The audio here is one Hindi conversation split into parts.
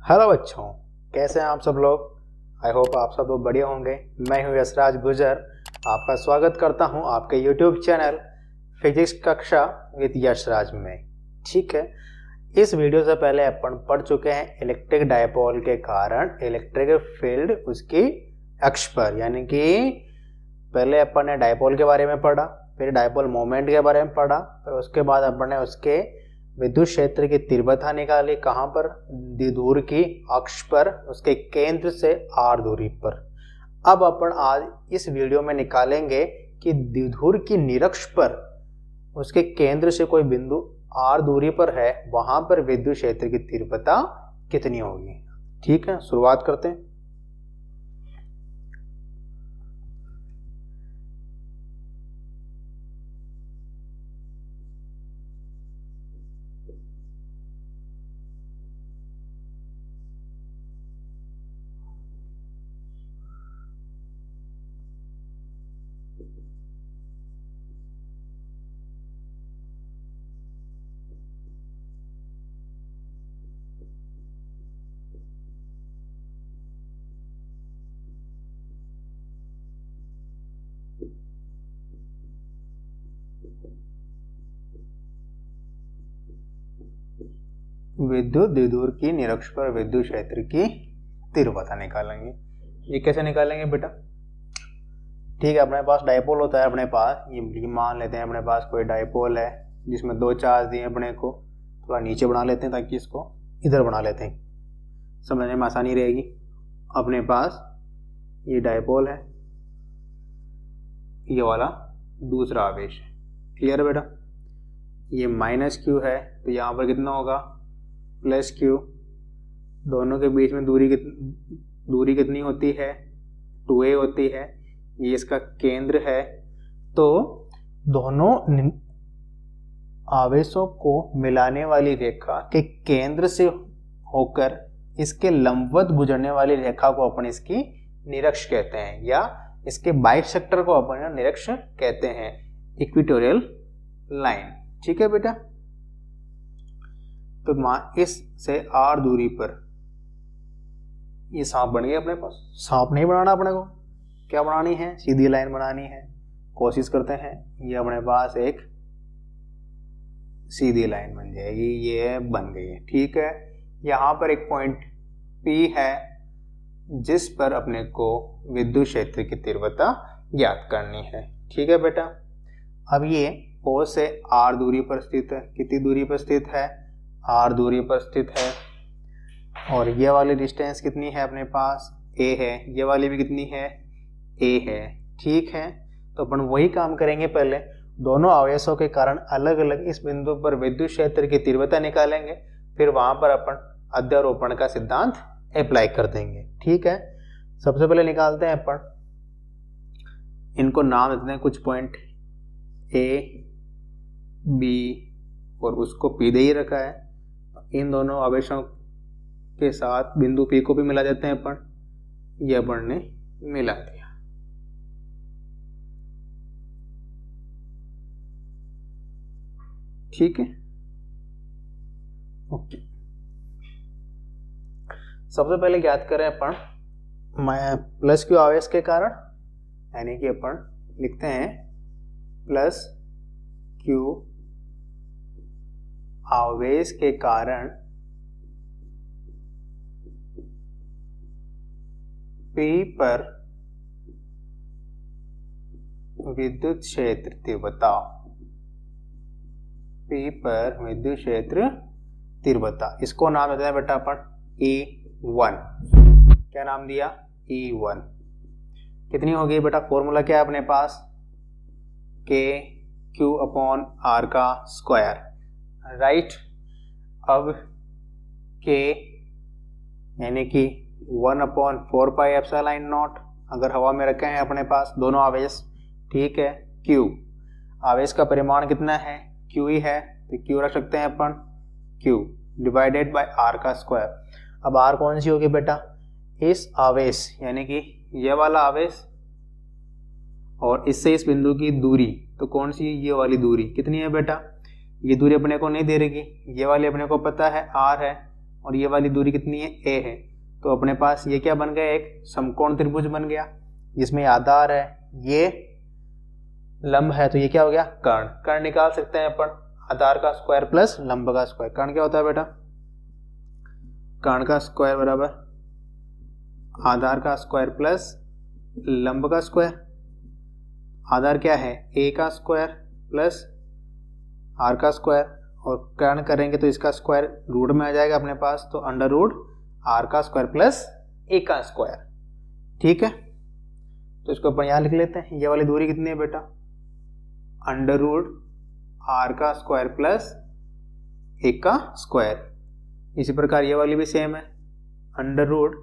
हेलो बच्चों, कैसे हैं आप सब लोग। आई होप आप सब लोग बढ़िया होंगे। मैं हूं यशराज गुजर, आपका स्वागत करता हूं आपके यूट्यूब चैनल फिजिक्स कक्षा विद यशराज में। ठीक है, इस वीडियो से पहले अपन पढ़ चुके हैं इलेक्ट्रिक डायपोल के कारण इलेक्ट्रिक फील्ड उसकी अक्ष पर, यानी कि पहले अपन ने डायपोल के बारे में पढ़ा, फिर डायपोल मोमेंट के बारे में पढ़ा, फिर उसके बाद अपन ने उसके विद्युत क्षेत्र की तीव्रता निकाली। कहाँ पर? द्विध्रुव की अक्ष पर, उसके केंद्र से r दूरी पर। अब अपन आज इस वीडियो में निकालेंगे कि द्विध्रुव की निरक्ष पर, उसके केंद्र से कोई बिंदु r दूरी पर है, वहां पर विद्युत क्षेत्र की तीव्रता कितनी होगी। ठीक है, शुरुआत करते हैं। विद्युत द्विध्रुव की निरक्ष पर विद्युत क्षेत्र की तीव्रता निकालेंगे। ये कैसे निकालेंगे बेटा? ठीक है, अपने पास डायपोल होता है, अपने पास ये मान लेते हैं अपने पास कोई डायपोल है जिसमें दो चार्ज दिए अपने को। थोड़ा नीचे बना लेते हैं ताकि इसको इधर बना लेते हैं, समझने में आसानी रहेगी। अपने पास ये डायपोल है, ये वाला दूसरा आवेश है। क्लियर है बेटा? ये माइनस क्यू है, तो यहाँ पर कितना होगा? Plus Q. दोनों के बीच में दूरी कितनी होती है? 2a होती है। ये इसका केंद्र है, तो दोनों आवेशों को मिलाने वाली रेखा के केंद्र से होकर इसके लंबवत गुजरने वाली रेखा को अपन इसकी निरक्ष कहते हैं, या इसके बाइसेक्टर को अपन निरक्ष कहते हैं, इक्वेटोरियल लाइन। ठीक है बेटा? तो इस से r दूरी पर ये सांप बन गया अपने पास। सांप नहीं बनाना अपने को, क्या बनानी है? सीधी लाइन बनानी है। कोशिश करते हैं, ये अपने पास एक सीधी लाइन बन जाएगी, ये बन गई है। ठीक है, यहाँ पर एक पॉइंट P है जिस पर अपने को विद्युत क्षेत्र की तीव्रता ज्ञात करनी है। ठीक है बेटा? अब ये O से r दूरी पर स्थित है। कितनी दूरी पर स्थित है? r दूरी पर स्थित है। और ये वाली डिस्टेंस कितनी है अपने पास? a है। ये वाली भी कितनी है? a है। ठीक है, तो अपन वही काम करेंगे। पहले दोनों आवेशों के कारण अलग अलग इस बिंदु पर विद्युत क्षेत्र की तीव्रता निकालेंगे, फिर वहां पर अपन अध्यारोपण का सिद्धांत अप्लाई कर देंगे। ठीक है, सबसे पहले निकालते हैं अपन, इनको नाम देते हैं कुछ पॉइंट a b और उसको P दे ही रखा है। इन दोनों आवेशों के साथ बिंदु P को भी मिला देते हैं अपन। ये अपन ने मिला दिया। ठीक है, ओके। सबसे पहले ज्ञात करें अपन प्लस क्यू आवेश के कारण, यानी कि अपन लिखते हैं प्लस क्यू आवेश के कारण P पर विद्युत क्षेत्र तीव्रता, P पर विद्युत क्षेत्र तीव्रता, इसको नाम देते हैं बेटा अपन E1। क्या नाम दिया? E1। कितनी हो गई बेटा? फॉर्मूला क्या है अपने पास? K Q अपॉन R का स्क्वायर, राइट। अब K यानी कि 1/4 पाई एप्सिलॉन नॉट, अगर हवा में रखे हैं अपने पास दोनों आवेश। ठीक है, Q आवेश का परिमाण कितना है? Q ही है, तो Q रख सकते हैं अपन, Q डिवाइडेड बाय R का स्क्वायर। अब R कौन सी होगी बेटा? इस आवेश यानी कि ये वाला आवेश और इससे इस बिंदु की दूरी, तो कौन सी? ये वाली दूरी। कितनी है बेटा? ये दूरी अपने को नहीं दे रही, ये वाली अपने को पता है R है, और ये वाली दूरी कितनी है, ए है। तो अपने पास ये क्या बन गया, एक समकोण त्रिभुज बन गया जिसमें आधार है, ये लंब है, तो ये क्या हो गया, कर्ण। कर्ण निकाल सकते हैं अपन, आधार का स्क्वायर प्लस लंब का स्क्वायर। कर्ण क्या होता है बेटा, कर्ण का स्क्वायर बराबर आधार का स्क्वायर प्लस लंब का स्क्वायर। आधार क्या है, ए का स्क्वायर प्लस आर का स्क्वायर, और कर्ण करेंगे तो इसका स्क्वायर रूट में आ जाएगा अपने पास, तो अंडर रूट आर का स्क्वायर प्लस ए का स्क्वायर। ठीक है, तो इसको अपन यहाँ लिख लेते हैं। ये वाली दूरी कितनी है बेटा, अंडर रूट आर का स्क्वायर प्लस ए का स्क्वायर। इसी प्रकार ये वाली भी सेम है, अंडर रूट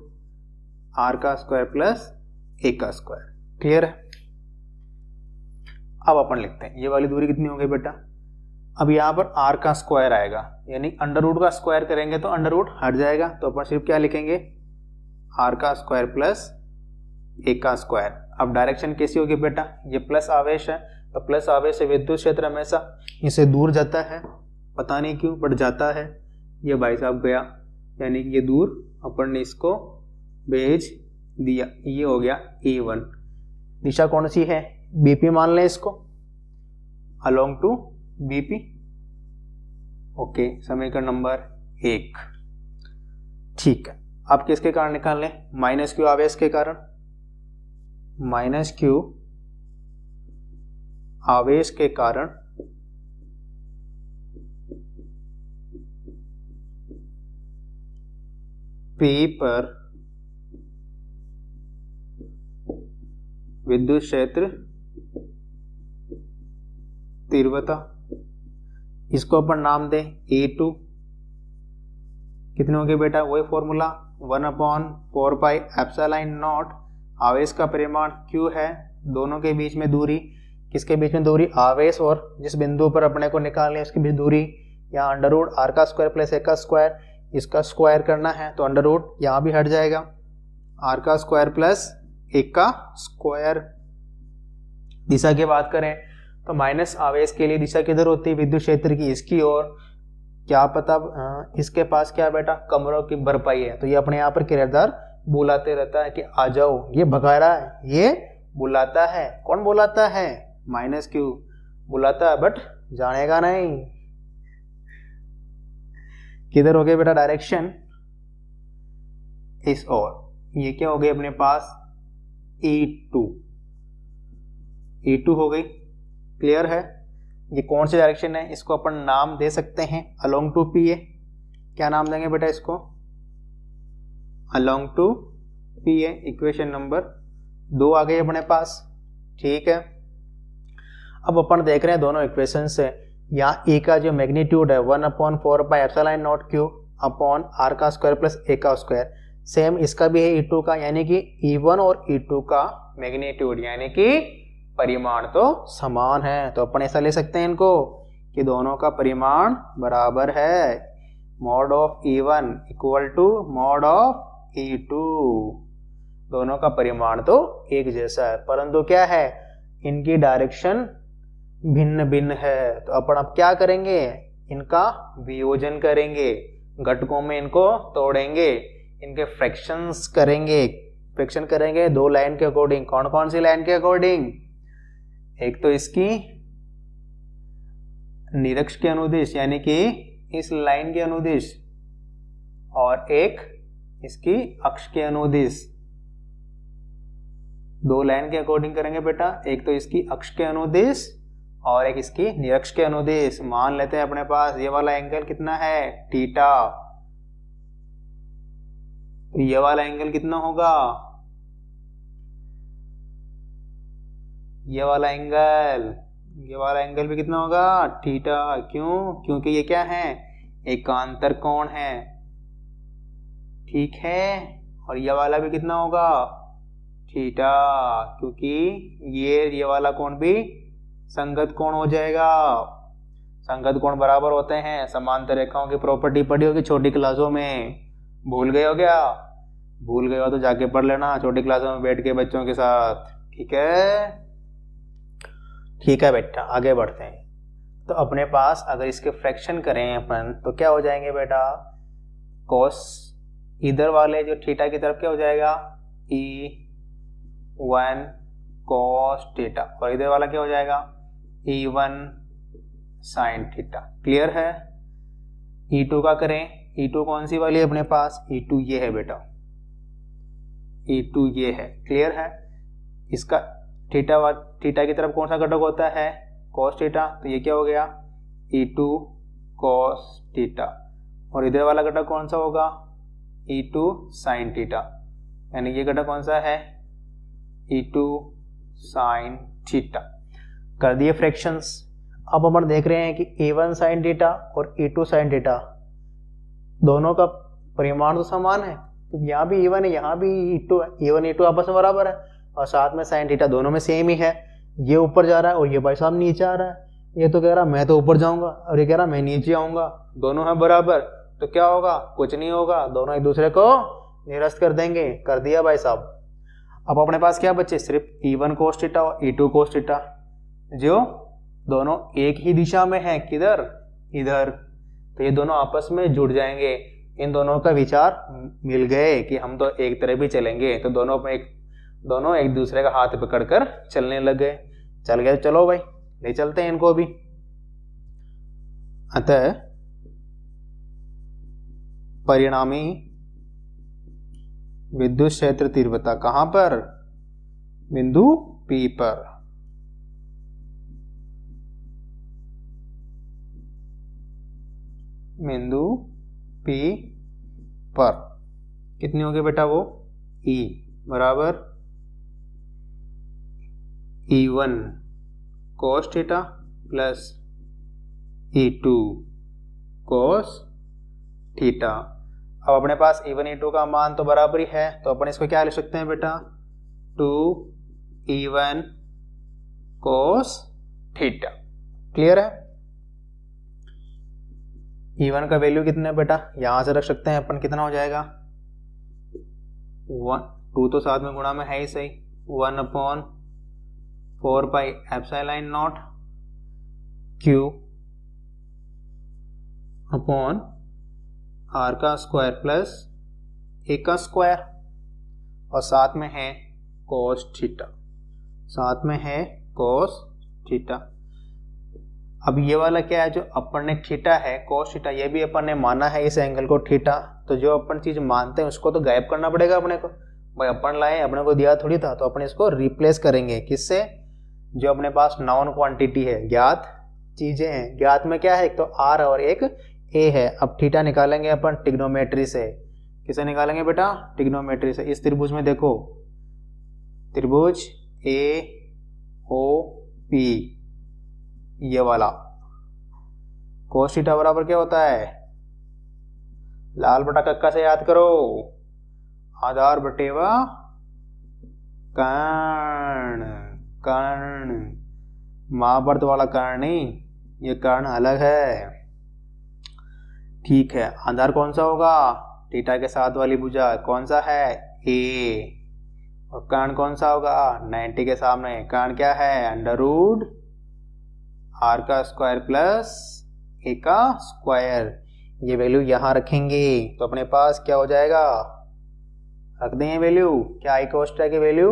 आर का स्क्वायर प्लस ए का स्क्वायर। क्लियर है। अब अपन लिखते हैं ये वाली दूरी कितनी हो गई बेटा, अब यहाँ पर आर का स्क्वायर आएगा, यानी अंडर रूट का स्क्वायर करेंगे तो अंडर रूट हट जाएगा, तो अपन सिर्फ क्या लिखेंगे, आर का स्क्वायर प्लस ए का स्क्वायर। अब डायरेक्शन कैसी होगी बेटा, ये प्लस आवेश है, तो प्लस आवेश से विद्युत क्षेत्र हमेशा इसे दूर जाता है, पता नहीं क्यों बट जाता है। ये भाई साहब गया, यानी कि ये दूर अपन ने इसको भेज दिया, ये हो गया E1। दिशा कौन सी है, BP मान लें इसको, अलोंग टू BP। ओके, समीकरण नंबर 1। ठीक है, अब किसके कारण निकाल लें, माइनस क्यू आवेश के कारण। माइनस क्यू आवेश के कारण P पर विद्युत क्षेत्र तीव्रता, इसको अपन नाम दें E2। कितने हो गए बेटा, वही फॉर्मूला 1/4πε0। आवेश का परिमाण Q है, दोनों के बीच में दूरी, किसके बीच में दूरी, आवेश और जिस बिंदु पर अपने को निकालनी है उसके बीच दूरी। यहाँ अंडर रूट आर का स्क्वायर प्लस ए का स्क्वायर, इसका स्क्वायर करना है तो अंडर रूट यहाँ भी हट जाएगा, आर का स्क्वायर प्लस ए का स्क्वायर। दिशा की बात करें तो माइनस आवेश के लिए दिशा किधर होती है, विद्युत क्षेत्र की इसकी ओर। क्या पता इसके पास क्या बेटा, कमरों की भरपाई है, तो ये अपने यहाँ पर किरदार बुलाते रहता है कि आ जाओ, ये भगा रहा है, ये बुलाता है। कौन बुलाता है, माइनस क्यू बुलाता है, बट जानेगा नहीं। किधर हो गया बेटा डायरेक्शन, इस ओर। ये क्या हो गई अपने पास, E2 हो गई। क्लियर है। ये कौन सी डायरेक्शन है, इसको अपन नाम दे सकते हैं अलोंग टू PA। क्या नाम देंगे बेटा इसको, along to PA। Equation number 2 आ गई अपने पास। ठीक है, अब अपन देख रहे हैं दोनों इक्वेशन से, यहाँ E का जो मैग्नीट्यूड है 1/4πε0Q अपॉन आर का स्क्वायर प्लस ए का स्क्वायर, सेम इसका भी है E2 का, यानी कि E1 और E2 का मैग्नीट्यूड यानी कि परिमाण तो समान है। तो अपन ऐसा ले सकते हैं इनको कि दोनों का परिमाण बराबर है, mod of E1 equal to mod of E2। दोनों का परिमाण तो एक जैसा है, परंतु क्या है, इनकी डायरेक्शन भिन्न भिन्न है। तो अपन अब क्या करेंगे, इनका वियोजन करेंगे, घटकों में इनको तोड़ेंगे, इनके फ्रैक्शंस करेंगे। फ्रैक्शन करेंगे 2 लाइन के अकॉर्डिंग। कौन कौन सी लाइन के अकॉर्डिंग, एक तो इसकी निरक्ष के अनुदिश यानी कि इस लाइन के अनुदिश, और एक इसकी अक्ष के अनुदिश। 2 लाइन के अकॉर्डिंग करेंगे बेटा, एक तो इसकी अक्ष के अनुदिश और एक इसकी निरक्ष के अनुदिश। मान लेते हैं अपने पास ये वाला एंगल कितना है, थीटा। तो ये वाला एंगल कितना होगा, ये वाला एंगल भी कितना होगा, थीटा। क्यों, क्योंकि ये क्या है, एकांतर कोण है। ठीक है, और ये वाला भी कितना होगा, थीटा, क्योंकि ये वाला कोण भी संगत कोण हो जाएगा। संगत कोण बराबर होते हैं, समांतर रेखाओं की प्रॉपर्टी पढ़ी होगी छोटी क्लासों में, भूल गए हो क्या, भूल गए हो तो जाके पढ़ लेना छोटी क्लासों में बैठ के बच्चों के साथ। ठीक है, ठीक है बेटा, आगे बढ़ते हैं। तो अपने पास अगर इसके फ्रैक्शन करें अपन तो क्या हो जाएंगे बेटा, कॉस इधर वाले जो थीटा की तरफ क्या हो जाएगा E1 कॉस थीटा, और इधर वाला क्या हो जाएगा E1 साइन थीटा। क्लियर है। E2 का करें, E2 कौन सी वाली है अपने पास, E2 ये है बेटा, E2 ये है। क्लियर है। इसका थीटा की तरफ कौन सा घटक होता है कॉस थीटा, तो ये क्या हो गया E2 कॉस थीटा, और इधर वाला घटक कौन सा होगा E2 साइन थीटा, यानी ये घटक कौन सा है E2 साइन थीटा। कर दिए फ्रैक्शंस। अब हम देख रहे हैं कि A1 साइन थीटा और E2 साइन थीटा दोनों का परिमाण तो समान है, तो यहाँ भी E1 है यहाँ भी E2 है, E1 E2 आपस में बराबर है, और साथ में साइन थीटा दोनों में सेम ही है। ये ऊपर जा रहा है और ये भाई साहब नीचे आ रहा है, ये तो कह रहा मैं तो ऊपर जाऊंगा और ये कह रहा मैं नीचे आऊंगा, दोनों हैं बराबर, तो क्या होगा कुछ नहीं होगा, दोनों एक दूसरे को निरस्त कर देंगे। कर दिया भाई साहब। अब अपने पास क्या बचे सिर्फ E1 कोस थीटा और E2 कोस थीटा, जो दोनों एक ही दिशा में है, किधर इधर, तो ये दोनों आपस में जुड़ जाएंगे। इन दोनों का विचार मिल गए कि हम तो एक तरफ ही चलेंगे, तो दोनों एक दूसरे का हाथ पकड़कर चलने लग गए। चल गए, चलो भाई ले चलते हैं इनको भी। अतः परिणामी विद्युत क्षेत्र तीव्रता कहां पर, बिंदु P पर। बिंदु P पर कितनी होगी बेटा वो E बराबर E1 cos theta plus E2 cos theta. अब अपने पास E1 E2 का मान तो बराबर ही है, तो अपन इसको क्या लिख सकते हैं बेटा 2E1 कोस थीटा। क्लियर है। E1 का वैल्यू कितना है बेटा, यहां से रख सकते हैं अपन, कितना हो जाएगा 1, 2 तो साथ में गुणा में है ही सही, 1/4 pi epsilon not Q upon R का स्क्वायर प्लस A का स्क्वायर, और साथ में है कोस थीटा, साथ में है कोस थीटा। अब ये वाला क्या है जो अपन ने थीटा है कोस थीटा, ये भी अपन ने माना है इस एंगल को थीटा, तो जो अपन चीज मानते हैं उसको तो गायब करना पड़ेगा अपने को। भाई अपन लाए, अपने को दिया थोड़ी था, तो अपन इसको रिप्लेस करेंगे किससे, जो अपने पास नॉन क्वांटिटी है, ज्ञात चीजें हैं। ज्ञात में क्या है, एक तो R और एक A है। अब थीटा निकालेंगे अपन ट्रिग्नोमेट्री से। किसे निकालेंगे बेटा, ट्रिग्नोमेट्री से। इस त्रिभुज में देखो, त्रिभुज AOP ये वाला, कोस थीटा बराबर क्या होता है, लाल बटा कक्का से याद करो, आधार बटेवा कर्ण, कर्ण महाभारत वाला कर्ण नहीं, ये कर्ण अलग है। ठीक है, आधार कौन सा होगा, थीटा के साथ वाली भुजा कौन सा है A, और कर्ण कौन सा होगा 90 के सामने, कर्ण क्या है अंडररूट R का स्क्वायर प्लस A का स्क्वायर। ये वैल्यू यहां रखेंगे तो अपने पास क्या हो जाएगा, रख देंगे वैल्यू, क्या I कोस थीटा की वैल्यू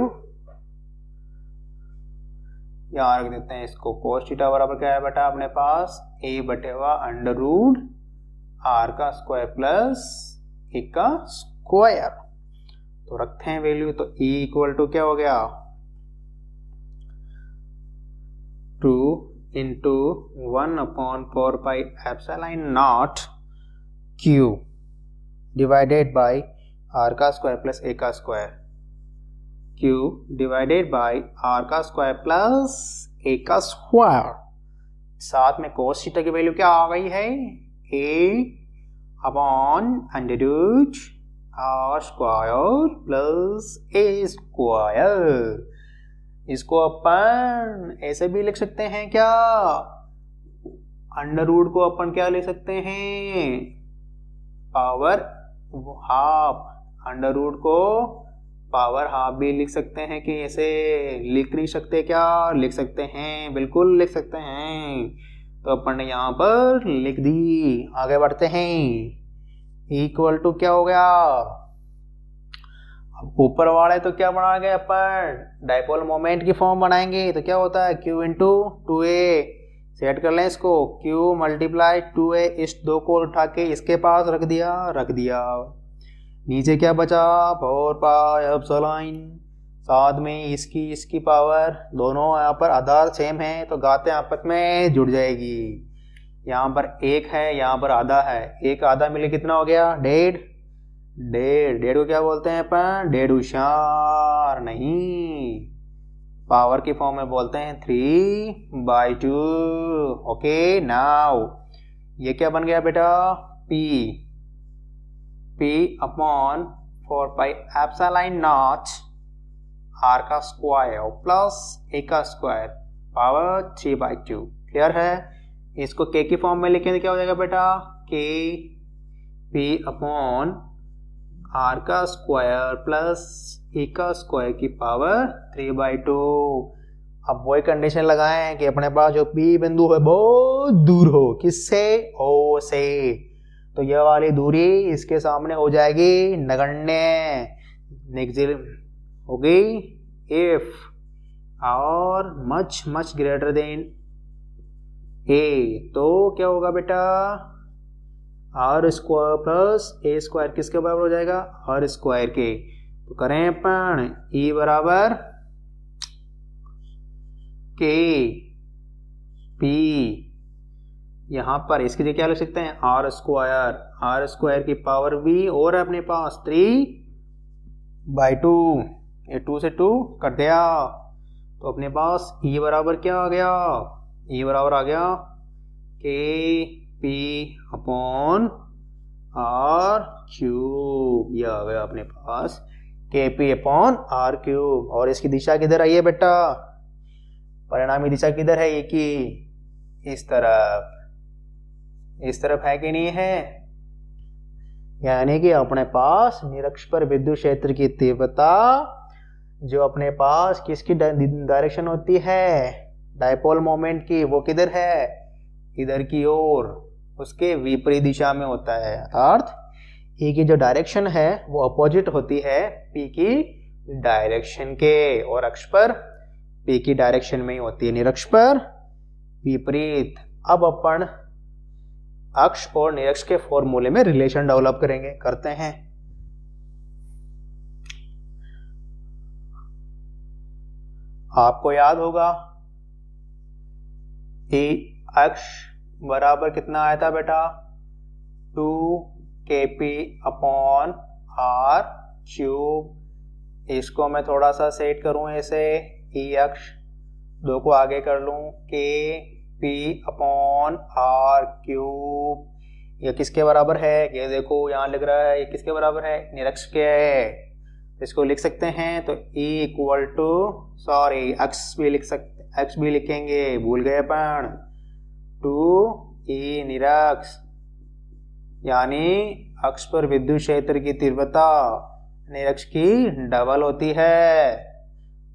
यहां रख देते हैं। इसको कोस थीटा बराबर क्या है बेटा अपने पास A बटेवा अंडररूट R का स्क्वायर प्लस A का स्क्वायर, तो रखते हैं वैल्यू। तो E इक्वल टू क्या हो गया 2 into 1/4 pi epsilon not Q divided by R का स्क्वायर प्लस A का square, Q divided by R का स्क्वायर प्लस A का स्क्वायर। साथ में कोस थीटा की वैल्यू क्या आ गई है A upon under root R square plus A square. इसको अपन ऐसे भी लिख सकते हैं क्या, अंडररूट को अपन क्या लिख सकते हैं पावर हाफ, अंडररूट को पावर हाफ भी लिख सकते हैं कि ऐसे लिख नहीं सकते क्या, लिख सकते हैं, बिल्कुल लिख सकते हैं। तो अपन ने यहाँ पर लिख दी। आगे बढ़ते हैं, इक्वल टू क्या हो गया, ऊपर वाले तो क्या बनाएंगे अपन, डाइपोल मोमेंट की फॉर्म बनाएंगे, तो क्या होता है Q इंटू 2a, सेट कर लें इसको, Q मल्टीप्लाई 2a, इस 2 को उठा के इसके पास रख दिया, नीचे क्या बचा 4 पाई एप्सिलॉन, साथ में इसकी पावर, दोनों यहाँ पर आधार सेम है तो गाते आपस में जुड़ जाएगी। यहाँ पर 1 है, यहाँ पर आधा है, एक आधा मिले कितना हो गया, डेढ़ को क्या बोलते हैं अपन, डेढ़ नहीं, पावर की फॉर्म में बोलते हैं 3/2। ओके नाउ ये क्या बन गया बेटा, P upon 4 pi epsilon not R का स्क्वायर प्लस A का स्क्वायर पावर 3/2। क्लियर है, इसको K की फॉर्म में लिखेंगे क्या हो जाएगा बेटा, K P अपॉन R का स्क्वायर प्लस A का स्क्वायर की पावर 3/2। अब वही कंडीशन लगाएं कि अपने पास जो P बिंदु है बहुत दूर हो, किससे, O से, तो यह वाली दूरी इसके सामने हो जाएगी नगण्य, नेगेटिव हो गई इफ और मच ग्रेटर देन A, तो क्या होगा बेटा, R square plus A square किसके बराबर हो जाएगा, R स्क्वायर के, तो करें अपन E बराबर K P, यहाँ पर इसके लिए क्या लिख सकते हैं, R स्क्वायर की पावर भी और अपने पास 3/2, ये 2 से 2 कट गया, तो अपने पास E बराबर क्या आ गया, E बराबर आ गया K P upon R cube, यह आ गया अपने पास K P upon R cube. और इसकी दिशा किधर आई है बेटा, परिणामी दिशा किधर है, ये की इस तरफ है कि नहीं है, यानी कि अपने पास निरक्ष पर विद्युत क्षेत्र की तीव्रता जो अपने पास किसकी डायरेक्शन होती है, डायपोल मोमेंट की, वो किधर है, इधर की ओर, उसके विपरीत दिशा में होता है, अर्थात E की जो डायरेक्शन है वो अपोजिट होती है P की डायरेक्शन के, और अक्ष पर P की डायरेक्शन में ही होती है, निरक्ष पर विपरीत। अब अपन अक्ष और निरक्ष के फॉर्मूले में रिलेशन डेवलप करते हैं। आपको याद होगा E अक्ष बराबर कितना आया था बेटा, 2kp अपॉन R क्यूब, इसको मैं थोड़ा सा सेट करूं ऐसे, E अक्ष 2 को आगे कर लूं, P अपॉन R क्यूब, यह किसके बराबर है, ये देखो यहाँ लिख रहा है, ये किसके बराबर है, निरक्ष के है, इसको लिख सकते हैं, तो E equal to, sorry x भी लिखेंगे, भूल गए अपन, 2E निरक्ष, यानी अक्ष पर विद्युत क्षेत्र की तीव्रता निरक्ष की डबल होती है।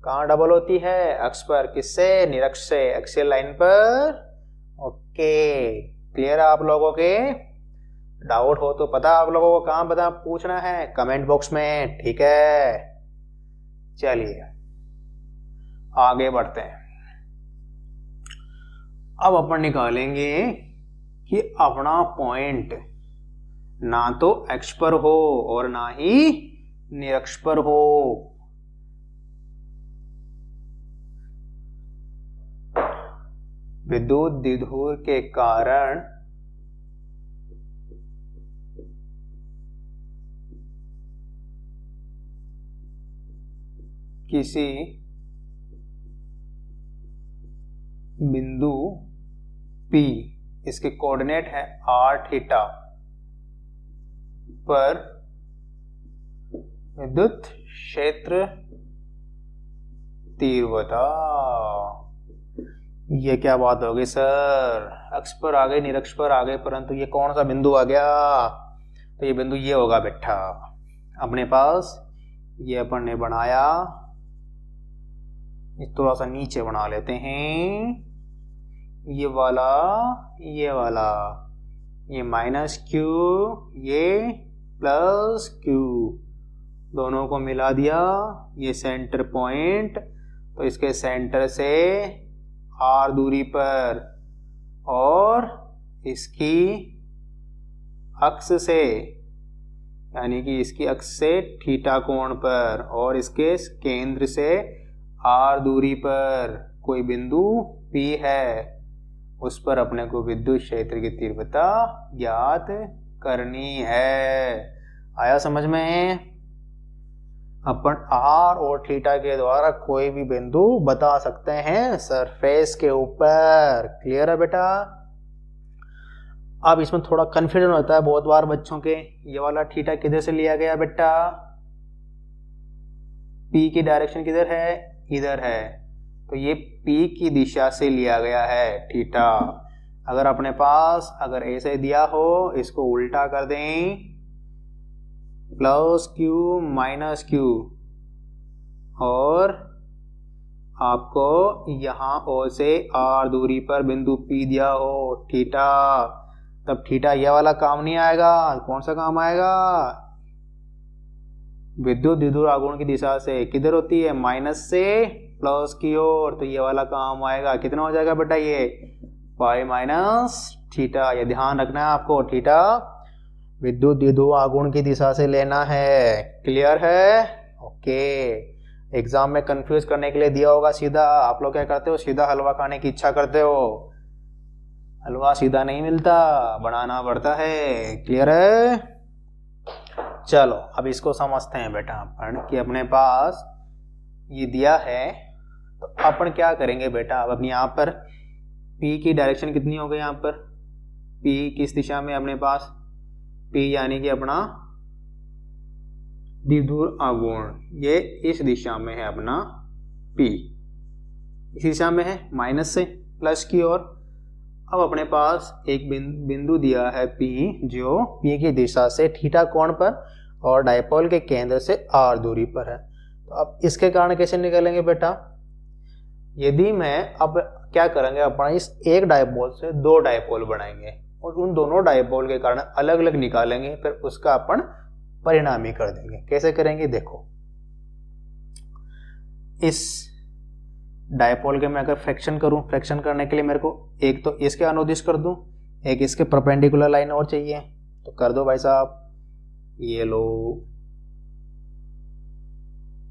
कहाँ डबल होती है, अक्ष पर, किससे, निरक्ष से, एक्सियल लाइन पर। ओके, क्लियर है आप लोगों के, डाउट हो तो पता आप लोगों को कहाँ पता पूछना है, कमेंट बॉक्स में, ठीक है। चलिए आगे बढ़ते हैं। अब अपन निकालेंगे कि अपना पॉइंट ना तो अक्ष पर हो और ना ही निरक्ष पर हो। विद्युत द्विध्रुव के कारण किसी बिंदु P, इसके कोऑर्डिनेट है r थीटा पर विद्युत क्षेत्र तीव्रता, ये क्या बात हो गई सर, अक्ष पर आ गए, निरक्ष पर आ गए, परंतु ये कौन सा बिंदु आ गया, तो ये बिंदु ये होगा बेटा अपने पास, ये अपन ने बनाया, थोड़ा सा नीचे बना लेते हैं, ये वाला, ये माइनस Q, ये प्लस क्यू, दोनों को मिला दिया, ये सेंटर पॉइंट, तो इसके सेंटर से आर दूरी पर और इसकी अक्ष से, यानी कि इसकी अक्ष से थीटा कोण पर और इसके केंद्र से आर दूरी पर कोई बिंदु P है, उस पर अपने को विद्युत क्षेत्र की तीव्रता ज्ञात करनी है। आया समझ में? अपन आर और थीटा के द्वारा कोई भी बिंदु बता सकते हैं सरफेस के ऊपर। क्लियर है बेटा? अब इसमें थोड़ा कंफ्यूजन होता है बहुत बार बच्चों के, ये वाला थीटा किधर से लिया गया बेटा? P की डायरेक्शन किधर है? इधर है, तो ये P की दिशा से लिया गया है थीटा। अगर अपने पास अगर ऐसे दिया हो, इसको उल्टा कर दें, प्लस क्यू माइनस क्यू, और आपको यहां O से R दूरी पर बिंदु P दिया हो थीटा, तब थीटा यह वाला काम नहीं आएगा। कौन सा काम आएगा? विद्युत द्विध्रुव आघूर्ण की दिशा से किधर होती है? माइनस से प्लस की ओर, तो ये वाला काम आएगा। कितना हो जाएगा बेटा? ये पाई माइनस थीटा। ये ध्यान रखना है आपको, थीटा विद्युत द्विध्रुव आघूर्ण की दिशा से लेना है। क्लियर है? ओके। एग्जाम में कंफ्यूज करने के लिए दिया होगा सीधा, आप लोग क्या करते हो? सीधा हलवा खाने की इच्छा करते हो। हलवा सीधा नहीं मिलता, बनाना पड़ता है। क्लियर है? चलो अब इसको समझते हैं बेटा अपन, कि अपने पास ये दिया है, तो अपन क्या करेंगे बेटा? अब अपनी यहाँ पर P की डायरेक्शन कितनी हो गई? यहाँ पर P किस दिशा में अपने पास? P यानी कि अपना द्विध्रुव आघूर्ण, ये इस दिशा में है अपना P, इस दिशा में है माइनस से प्लस की ओर। अब अपने पास एक बिंदु दिया है P, जो P की दिशा से थीटा कोण पर और डायपोल के केंद्र से R दूरी पर है। तो अब इसके कारण कैसे निकालेंगे बेटा? यदि मैं अब क्या करेंगे, अपन इस एक डायपोल से दो डायपोल बनाएंगे और उन दोनों डायपोल के कारण अलग अलग निकालेंगे, फिर उसका अपन परिणामी कर देंगे। कैसे करेंगे देखो, इस डायपोल के मैं अगर फ्रैक्शन करूं, फ्रैक्शन करने के लिए मेरे को एक तो इसके अनुदिश कर दूं, एक इसके परपेंडिकुलर लाइन और चाहिए, तो कर दो भाई साहब। ये लो,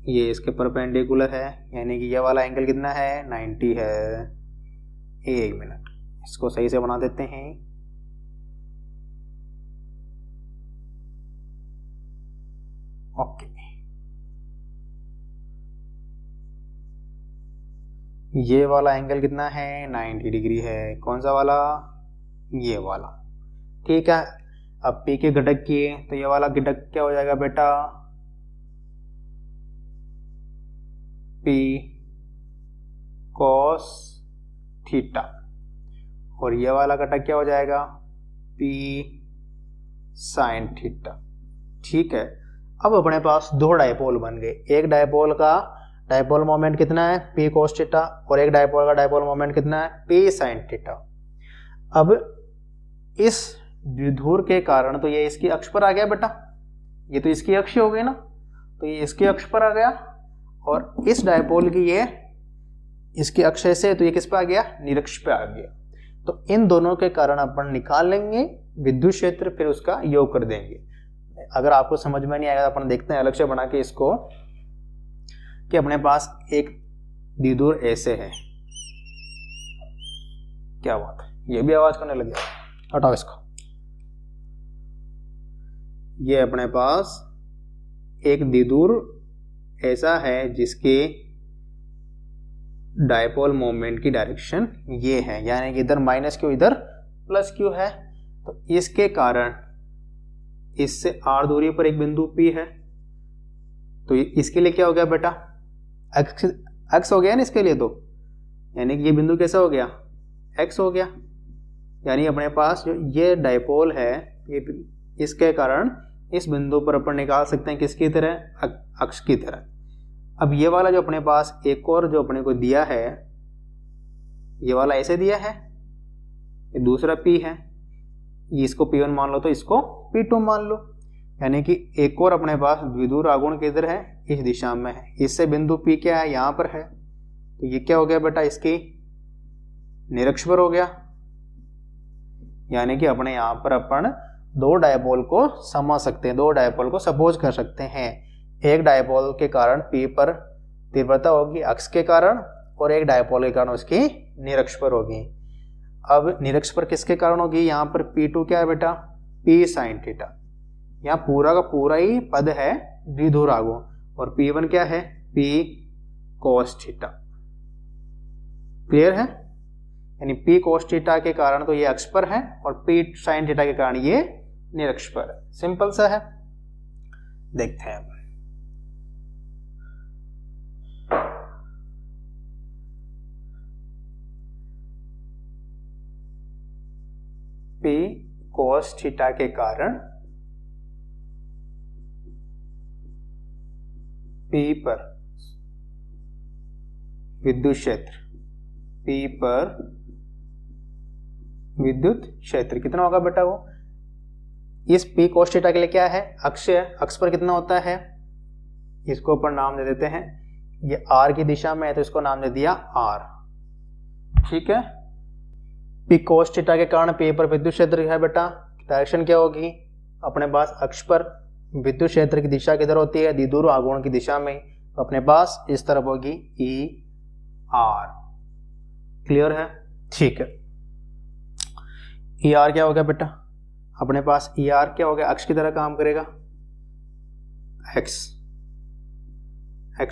ये इसके परपेंडिकुलर है, यानी कि ये वाला एंगल कितना है? 90 है। एक मिनट, इसको सही से बना देते हैं। ओके, ये वाला एंगल कितना है? 90 डिग्री है। कौन सा वाला? ये वाला। ठीक है। अब P के घटक किए, तो ये वाला घटक क्या हो जाएगा बेटा? P cos थीटा, और ये वाला घटक क्या हो जाएगा? P sin theta. ठीक है। अब अपने पास दो डायपोल बन गए। एक डायपोल का डायपोल मोमेंट कितना है? P cos थीटा, और एक डायपोल का डायपोल मोमेंट कितना है? P sin theta. अब इस द्विध्रुव के कारण तो ये इसकी अक्ष पर आ गया बेटा, ये तो इसकी अक्ष हो गई ना, तो ये इसकी अक्ष पर आ गया, और इस डायपोल की ये इसकी अक्ष से, तो ये किस पे आ गया? निरक्ष पे आ गया। तो इन दोनों के कारण अपन निकाल लेंगे विद्युत क्षेत्र, फिर उसका योग कर देंगे। अगर आपको समझ में नहीं आएगा, अपन देखते हैं अलग से बना के इसको, कि अपने पास एक द्विध्रुव ऐसे है। क्या बात है, ये भी आवाज करने लग गया, हटाओ इसको। ये अपने पास एक द्विध्रुव ऐसा है जिसके डायपोल मोमेंट की डायरेक्शन ये है, यानी कि इधर माइनस क्यू, इधर प्लस क्यू है। तो इसके कारण इससे R दूरी पर एक बिंदु P है, तो इसके लिए क्या हो गया बेटा? x हो गया ना इसके लिए, तो यानी कि ये बिंदु कैसा हो गया? x हो गया। यानी अपने पास जो ये डायपोल है, ये इसके कारण इस बिंदु पर अपन निकाल सकते हैं किसकी तरह? अक्ष की तरह। अब ये वाला जो अपने पास एक और जो अपने को दिया है, ये वाला ऐसे दिया है, ये दूसरा P है, ये इसको P1 मान लो, तो इसको P2 मान लो। यानी कि एक और अपने पास द्विध्रुव आघूर्ण किधर है, इस दिशा में है। इससे बिंदु P क्या है, यहाँ पर है, तो ये क्या हो गया बेटा, इसकी निरक्ष पर हो गया। यानी कि अपने यहाँ पर अपन दो डायपोल को समझ सकते हैं, दो डायपोल को सपोज कर सकते हैं। एक डायपोल के कारण P पर तीव्रता होगी अक्ष के कारण, और एक डायपोल के कारण उसकी निरक्ष पर होगी। अब निरक्ष पर किसके कारण होगी, यहाँ पर P2 क्या है बेटा, P sin थीटा। यहाँ पूरा का पूरा ही पद है द्विध्रुव आघूर्ण, और P1 क्या है, P cos थीटा। क्लियर है, यानी P cos थीटा के कारण तो ये अक्ष पर है, और P sin थीटा के कारण ये निरक्ष पर है। सिंपल सा है, देखते हैं। P cos थीटा के कारण P पर विद्युत क्षेत्र, P पर विद्युत क्षेत्र कितना होगा बेटा, वो इस P cos थीटा के लिए क्या है, अक्ष है, अक्ष पर कितना होता है, इसको अपन नाम दे देते हैं, ये R की दिशा में है तो इसको नाम दे दिया R। ठीक है, P cos थीटा के कारण P पर विद्युत क्षेत्र है बेटा, डायरेक्शन क्या होगी, अपने पास अक्ष पर विद्युत क्षेत्र की दिशा किधर होती है, द्विध्रुव आघूर्ण की दिशा में, तो अपने पास इस तरफ होगी ER। क्लियर है, ठीक है। ER क्या हो गया बेटा, अपने पास ER क्या हो गया, अक्ष की तरह काम करेगा, x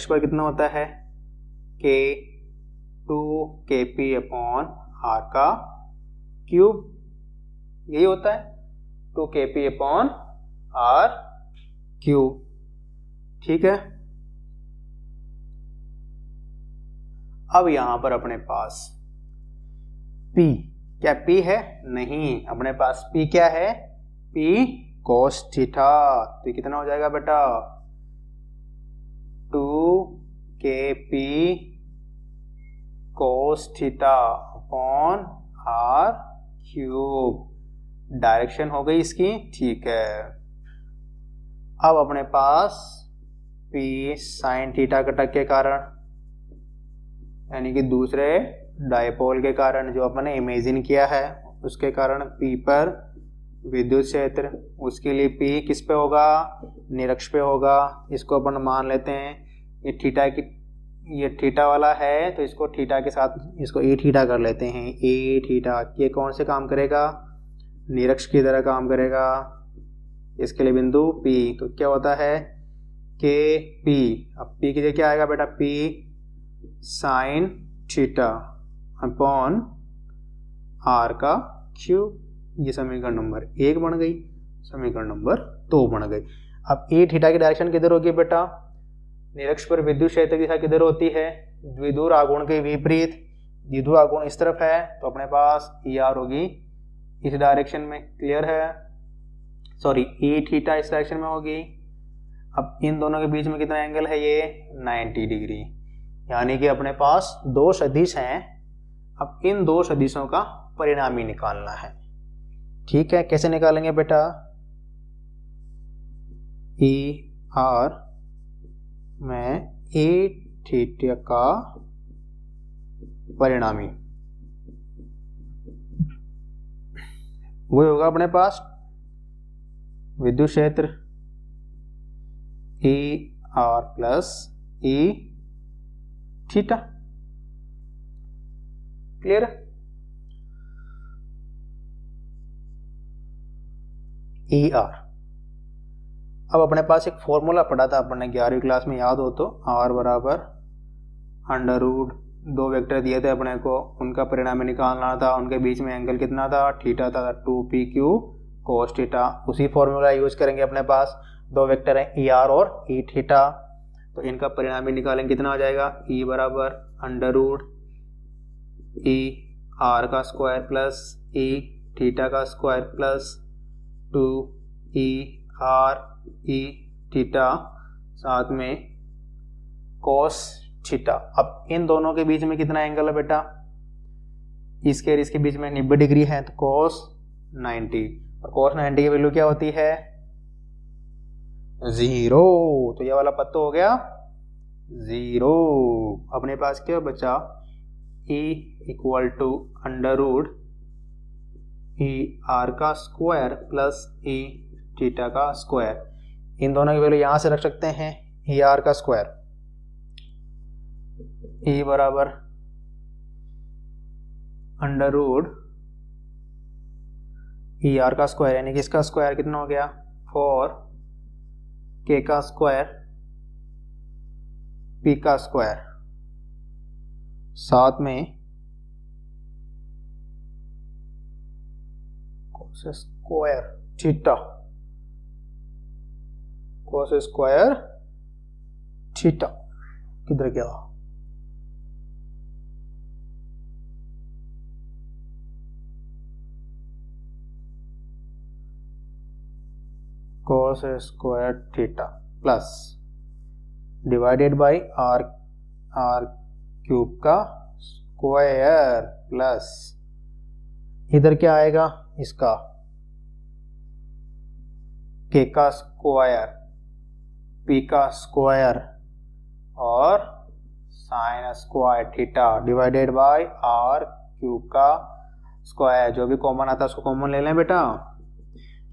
पर कितना होता है, K2kp/r का क्यूब, यही होता है 2kp/r क्यूब। ठीक है, अब यहां पर अपने पास P क्या P है, नहीं, अपने पास P क्या है, P cos थीटा। तो ये कितना हो जाएगा बेटा, 2kp cos theta upon r cube. Direction हो गई इसकी, ठीक है। अब अपने पास P sin थीटा घटक के कारण, यानी कि दूसरे डायपोल के कारण जो अपने इमेजिन किया है, उसके कारण P पर विद्युत क्षेत्र, उसके लिए P किस पे होगा, निरक्ष पे होगा। इसको अपन मान लेते हैं ये थीटा की, ये थीटा वाला है तो इसको थीटा के साथ इसको ए थीटा कर लेते हैं। ए थीटा ये कौन से काम करेगा, निरक्ष की तरह काम करेगा। इसके लिए बिंदु P, तो क्या होता है के P, अब P के लिए क्या आएगा बेटा, P sign theta upon R का क्यूब। ये समीकरण नंबर 1 बन गई, समीकरण नंबर 2 बन गई। अब ए थीटा की डायरेक्शन किधर होगी बेटा, निरक्ष पर विद्युत क्षेत्र की दिशा किधर होती है, द्विध्रुव आघूर्ण के विपरीत। द्विध्रुव आघूर्ण इस तरफ है तो अपने पास ER होगी इस डायरेक्शन में। क्लियर है, सॉरी ए थीटा इस डायरेक्शन में होगी। अब इन दोनों के बीच में कितना एंगल है, ये 90 डिग्री। यानी कि अपने पास दो सदिश हैं। अब इन दो सदिशों का परिणामी निकालना है। ठीक है, कैसे निकालेंगे बेटा, ER में ए थीटा का परिणामी वो होगा अपने पास विद्युत क्षेत्र ER plus E theta. Clear है, ER। अब अपने पास एक फॉर्मूला पढ़ा था अपने 11वीं क्लास में, याद हो तो, R बराबर अंडर रूट, दो वेक्टर दिए थे अपने को, उनका परिणामी निकालना था, उनके बीच में एंगल कितना था, थीटा था, 2PQ cos थीटा। उसी फॉर्मूला यूज करेंगे। अपने पास दो वेक्टर हैं ER और E थीटा, तो इनका परिणामी निकालेंगे, कितना आ जाएगा, E बराबर अंडर रूट ER का स्क्वायर प्लस E थीटा का square plus 2ER E theta साथ में cos थीटा। अब इन दोनों के बीच में कितना एंगल है बेटा, इसके और इसके बीच में 90 डिग्री है, तो cos 90, और cos 90 की वैल्यू क्या होती है, 0। तो ये वाला पद तो हो गया 0। अपने पास क्या बचा, e equal to under root e r का स्क्वायर प्लस ई थीटा का स्क्वायर। इन दोनों की वैल्यू यहां से रख सकते हैं, ई आर का स्क्वायर, ई बराबर अंडर रूट ई आर का स्क्वायर, यानी कि इसका स्क्वायर कितना हो गया 4 के का स्क्वायर पी का स्क्वायर, साथ में cos square theta, cos square theta किधर गया, cos square theta plus divided by r cube का स्क्वायर प्लस इधर क्या आएगा इसका के का स्क्वायर पी का स्क्वायर और sine square theta divided by r cube का स्क्वायर। जो भी कॉमन आता है उसको कॉमन ले लें बेटा,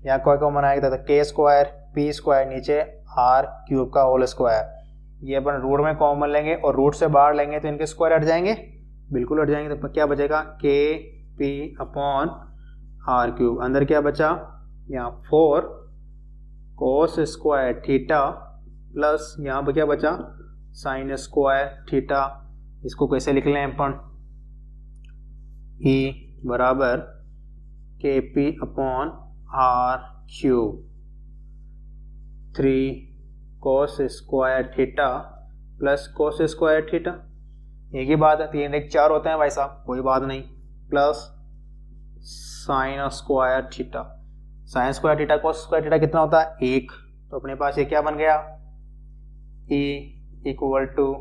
यहाँ कोई कॉमन आएगा तो के स्क्वायर पी स्क्वायर नीचे आर क्यूब का होल स्क्वायर, ये अपन रूट में कॉमन लेंगे और रूट से बाहर लेंगे तो इनके स्क्वायर हट जाएंगे, बिल्कुल हट जाएंगे। तो क्या बचेगा के पी अपॉन आर क्यूब, अंदर क्या बचा यहाँ 4 कोस स्क्वायर थीटा प्लस यहाँ पर क्या बचा साइन स्क्वायर थीटा। इसको कैसे लिख लें अपन, ई बराबर k p upon are cube 3 cos square theta plus cos square theta, एक ही बात है, 3 1 4 होते हैं भाई साहब, कोई बात नहीं, plus sign square theta, sign square theta cos square theta कितना होता है 1। तो अपने पास ये क्या बन गया e equal to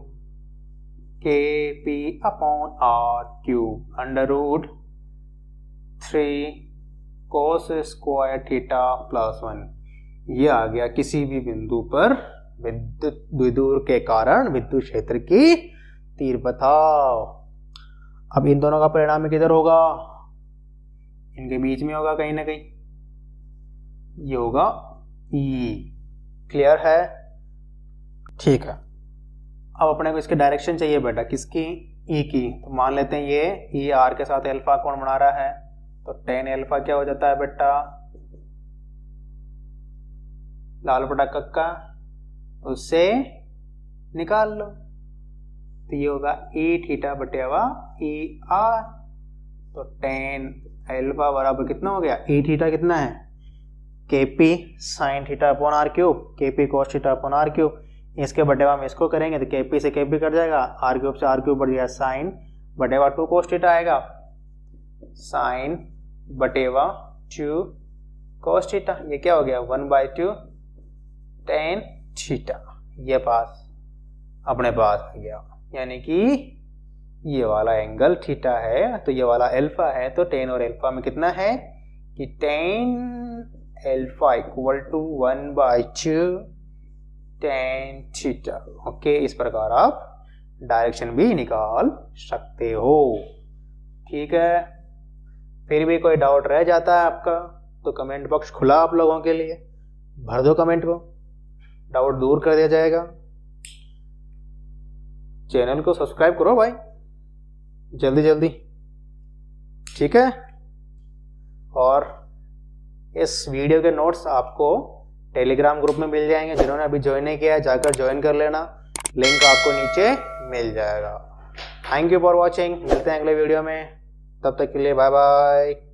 k p upon are cube under root 3 cos square theta plus 1। ये आ गया किसी भी बिंदु पर विदूर के कारण विद्युत क्षेत्र की तीव्रता। अब इन दोनों का परिणाम किधर होगा, इनके बीच में होगा कहीं ना कहीं, ये होगा ई। क्लियर है, ठीक है। अब अपने को इसके डायरेक्शन चाहिए बेटा, किसकी ई की। तो मान लेते हैं ये ई आर के साथ अल्फा कोण बना रहा है, तो tan अल्फा क्या हो जाता है बेटा लाल बटा कक्का, उससे निकाल लो, तो ये होगा ई थीटा बटे हुआ ई आर। तो tan अल्फा बराबर कितना हो गया, ई थीटा कितना है K P sine theta upon are cube, K P cos theta upon are cube, इसके बटेवा में इसको करेंगे तो के पी से के पी कट जाएगा, आर क्यूब से आर क्यूब बढ़ गया, साइन बटेवा 2 कॉस थीटा आएगा, साइन बटेवा 2 कॉस थीटा, ये क्या हो गया 1/2 tan थीटा, ये पास अपने पास आ गया, यानी कि ये वाला एंगल थीटा है तो ये वाला अल्फा है, तो tan और अल्फा में कितना है कि tan alpha equal to 1/2 tan theta. Okay, इस प्रकार आप डायरेक्शन भी निकाल सकते हो। ठीक है, फिर भी कोई डाउट रह जाता है आपका तो कमेंट बॉक्स खुला आप लोगों के लिए, भर दो कमेंट को, डाउट दूर कर दिया जाएगा। चैनल को सब्सक्राइब करो भाई जल्दी जल्दी, ठीक है। और इस वीडियो के नोट्स आपको टेलीग्राम ग्रुप में मिल जाएंगे, जिन्होंने अभी ज्वाइन नहीं किया है जाकर ज्वाइन कर लेना, लिंक आपको नीचे मिल जाएगा। थैंक यू फॉर वॉचिंग, मिलते हैं अगले वीडियो में, तब तक के लिए बाय बाय।